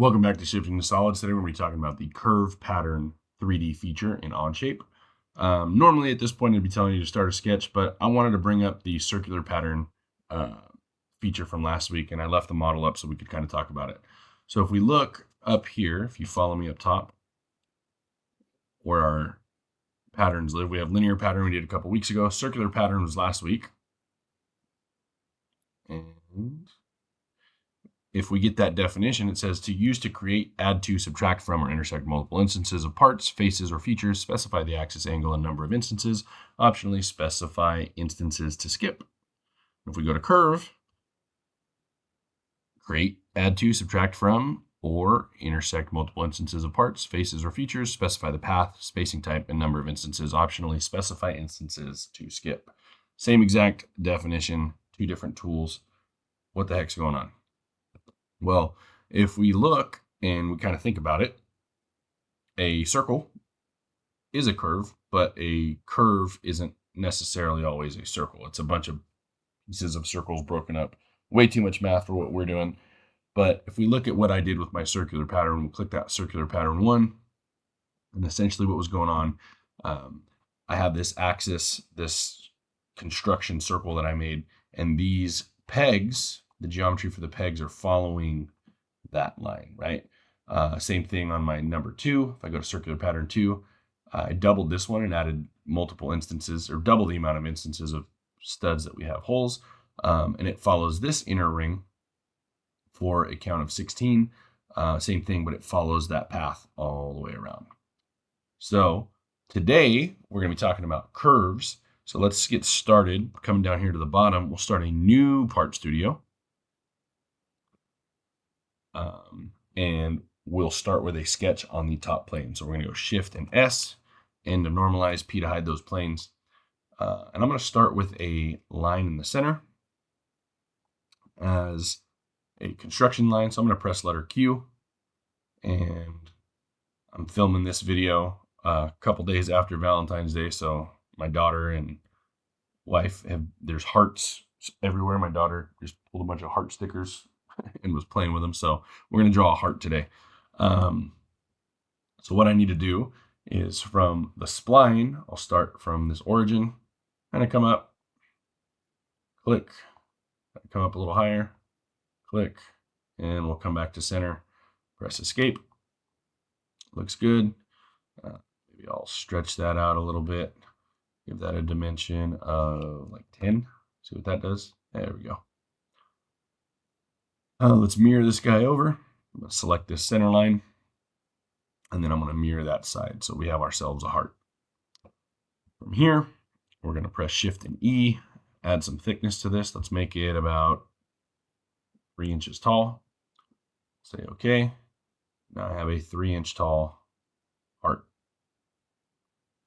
Welcome back to Shifting to Solids. Today we're going to be talking about the curve pattern 3D feature in Onshape. Normally at this point I'd be telling you to start a sketch, but I wanted to bring up the circular pattern feature from last week, and I left the model up so we could kind of talk about it. So if we look up here, if you follow me up top, where our patterns live, we have linear pattern we did a couple weeks ago. Circular pattern was last week. And if we get that definition, it says to use, to create, add to, subtract from, or intersect multiple instances of parts, faces, or features, specify the axis, angle, and number of instances. Optionally, specify instances to skip. If we go to curve, create, add to, subtract from, or intersect multiple instances of parts, faces, or features, specify the path, spacing type, and number of instances. Optionally, specify instances to skip. Same exact definition, two different tools. What the heck's going on? Well, if we look and we kind of think about it, a circle is a curve, but a curve isn't necessarily always a circle. It's a bunch of pieces of circles broken up. Way too much math for what we're doing. But if we look at what I did with my circular pattern, we'll click that circular pattern 1. And essentially what was going on, I have this axis, this construction circle that I made, and these pegs, the geometry for the pegs are following that line, right? Same thing on my number 2. If I go to circular pattern 2, I doubled this one and added multiple instances, or double the amount of instances of studs that we have holes. And it follows this inner ring for a count of 16. Same thing, but it follows that path all the way around. So today we're going to be talking about curves. So let's get started. Coming down here to the bottom, we'll start a new part studio. And we'll start with a sketch on the top plane. So we're going to go Shift and S, N to normalize, P to hide those planes. And I'm going to start with a line in the center as a construction line. So I'm going to press letter Q, and I'm filming this video a couple days after Valentine's Day. So my daughter and wife there's hearts everywhere. My daughter just pulled a bunch of heart stickers and was playing with them. So we're going to draw a heart today. So what I need to do is from the spline, I'll start from this origin, kind of come up, click, come up a little higher, click, and we'll come back to center, press escape. Looks good. Maybe I'll stretch that out a little bit, give that a dimension of like 10. See what that does. There we go. Let's mirror this guy over. I'm going to select this center line, and then I'm going to mirror that side. So we have ourselves a heart. From here, we're going to press Shift and E, add some thickness to this. Let's make it about 3 inches tall. Say OK. Now I have a 3-inch tall heart.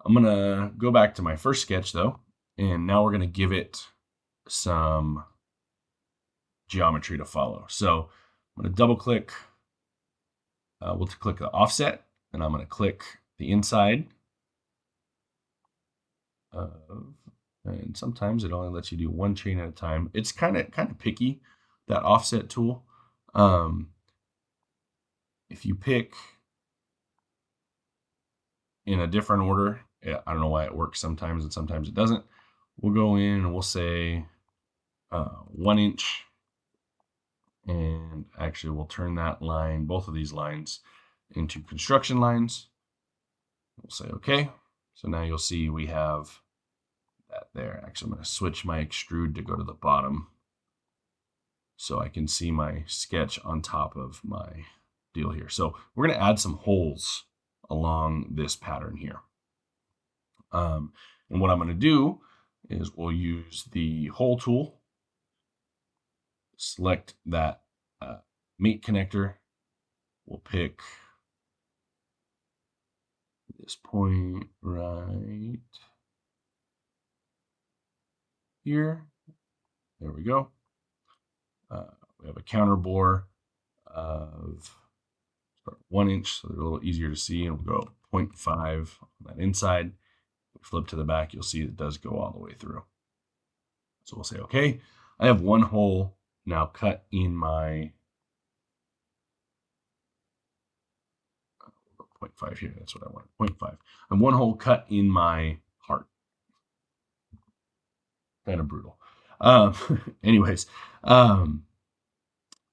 I'm going to go back to my first sketch though, and now we're going to give it some geometry to follow. So I'm going to double click. We'll click the offset, and I'm going to click the inside. And sometimes it only lets you do one chain at a time. It's kind of picky, that offset tool. If you pick in a different order, I don't know why it works sometimes and sometimes it doesn't. We'll go in and we'll say 1 inch. And actually we'll turn that line, both of these lines, into construction lines. We'll say OK. So now you'll see we have that there. Actually, I'm going to switch my extrude to go to the bottom so I can see my sketch on top of my deal here. So we're going to add some holes along this pattern here. And what I'm going to do is we'll use the hole tool. Select that mate connector. We'll pick this point right here. There we go. We have a counter bore of 1 inch, so they're a little easier to see, and we'll go 0.5 on that inside. Flip to the back, you'll see it does go all the way through. So we'll say, okay, I have one hole now cut in my 0.5 here. That's what I want. 0.5. And one hole cut in my heart. Kind of brutal. Anyways, now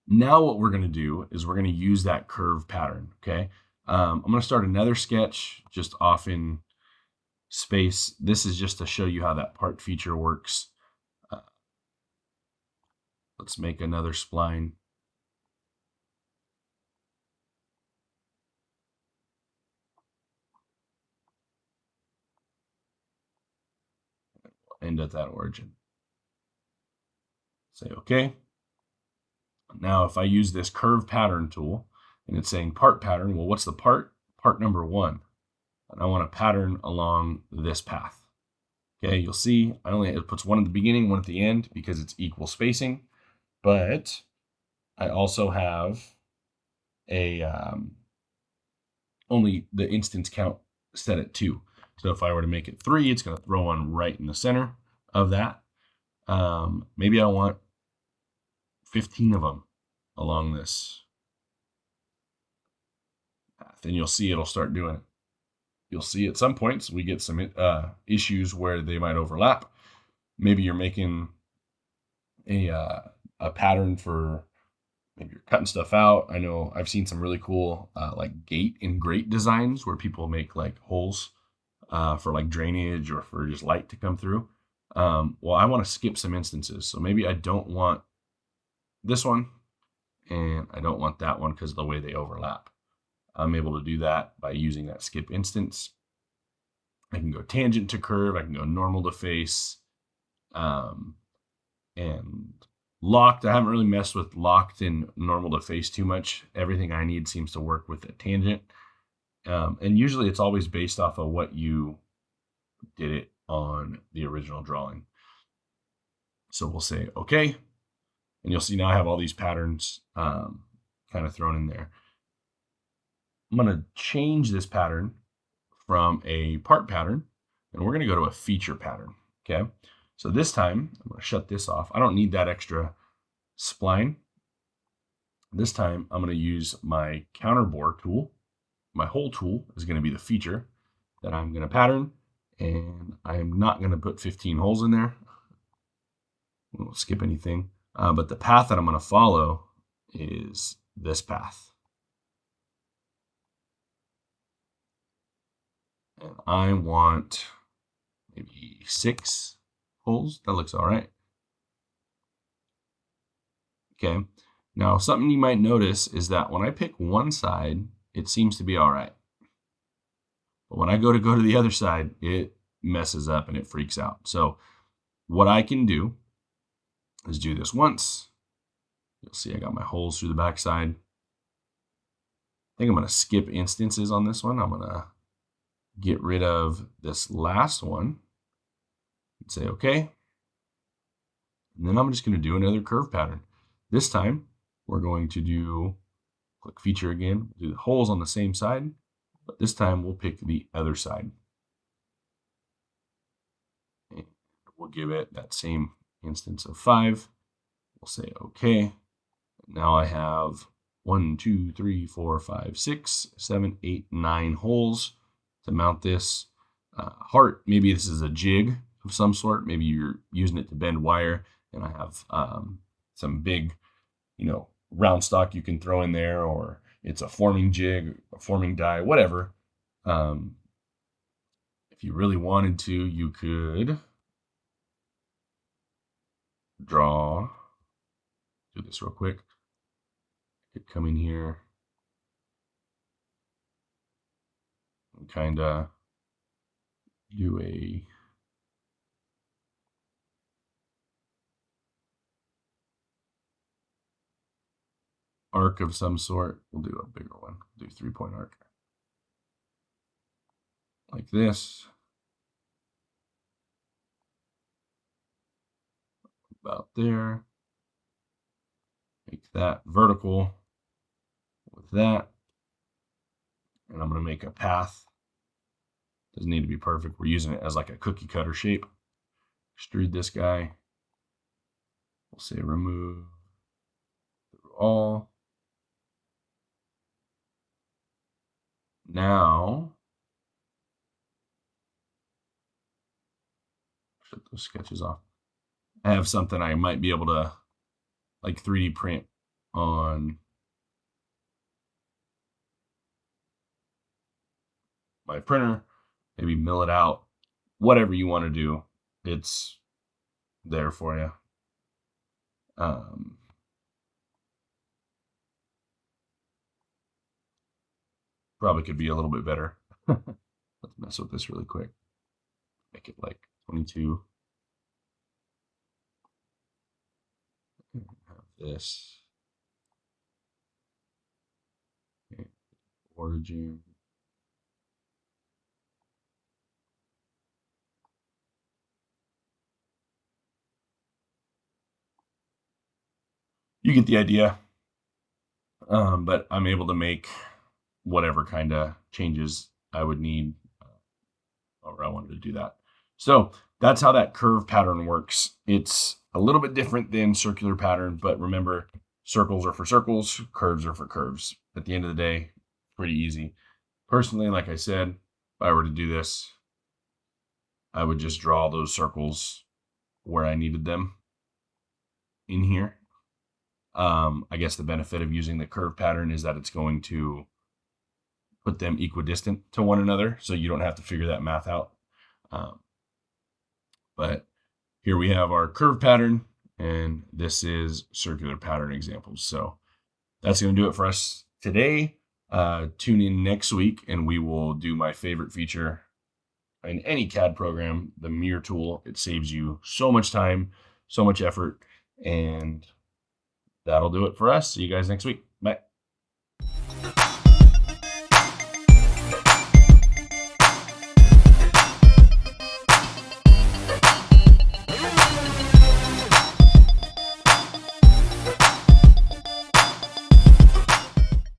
what we're going to do is we're going to use that curve pattern. Okay. I'm going to start another sketch just off in space. This is just to show you how that part feature works. Let's make another spline. End at that origin. Say okay. Now if I use this curve pattern tool and it's saying part pattern, well, what's the part? Part number 1. And I want a pattern along this path. Okay, you'll see it puts one at the beginning, one at the end because it's equal spacing. But I also have a only the instance count set at 2. So if I were to make it 3, it's going to throw one right in the center of that. Maybe I want 15 of them along this path, and you'll see it'll start doing it. You'll see at some points we get some issues where they might overlap. Maybe you're making a pattern for, maybe you're cutting stuff out. I know I've seen some really cool like gate and grate designs where people make like holes for like drainage or for just light to come through. Well, I want to skip some instances. So maybe I don't want this one and I don't want that one because of the way they overlap. I'm able to do that by using that skip instance. I can go tangent to curve. I can go normal to face. And locked, I haven't really messed with locked and normal to face too much. Everything I need seems to work with a tangent. And usually it's always based off of what you did it on the original drawing. So we'll say okay. And you'll see now I have all these patterns kind of thrown in there. I'm going to change this pattern from a part pattern, and we're going to go to a feature pattern. Okay. So this time I'm going to shut this off. I don't need that extra spline. This time I'm going to use my counter bore tool. My hole tool is going to be the feature that I'm going to pattern, and I'm not going to put 15 holes in there. I won't skip anything. But the path that I'm going to follow is this path. And I want maybe 6 holes. That looks all right. Okay. Now, something you might notice is that when I pick one side, it seems to be all right. But when I go to the other side, it messes up and it freaks out. So what I can do is do this once. You'll see I got my holes through the backside. I think I'm going to skip instances on this one. I'm going to get rid of this last one and say okay. And then I'm just going to do another curve pattern. This time we're going to click feature again, do the holes on the same side, but this time we'll pick the other side. And we'll give it that same instance of 5. We'll say okay. Now I have 1, 2, 3, 4, 5, 6, 7, 8, 9 holes to mount this heart. Maybe this is a jig of some sort. Maybe you're using it to bend wire, and I have some big, round stock you can throw in there, or it's a forming jig, a forming die, whatever. If you really wanted to, you could do this real quick. I could come in here and kind of do a arc of some sort. We'll do a bigger one. We'll do 3-point arc. Like this. About there. Make that vertical with that. And I'm going to make a path. Doesn't need to be perfect. We're using it as like a cookie cutter shape. Extrude this guy. We'll say remove through all. now, shut those sketches off. I have something I might be able to like 3D print on my printer, maybe mill it out, whatever you want to do, it's there for you. Probably could be a little bit better. Let's mess with this really quick. Make it like 22. Have this. Okay. Origin. You get the idea. But I'm able to make whatever kind of changes I would need, or I wanted to do that. So that's how that curve pattern works. It's a little bit different than circular pattern, but remember, circles are for circles, curves are for curves. At the end of the day, pretty easy. Personally, like I said, if I were to do this, I would just draw those circles where I needed them in here. I guess the benefit of using the curve pattern is that it's going to put them equidistant to one another, so you don't have to figure that math out. But here we have our curve pattern, and this is circular pattern examples. So that's going to do it for us today. Tune in next week, and we will do my favorite feature in any CAD program, the mirror tool. It saves you so much time, so much effort, and that'll do it for us. See you guys next week.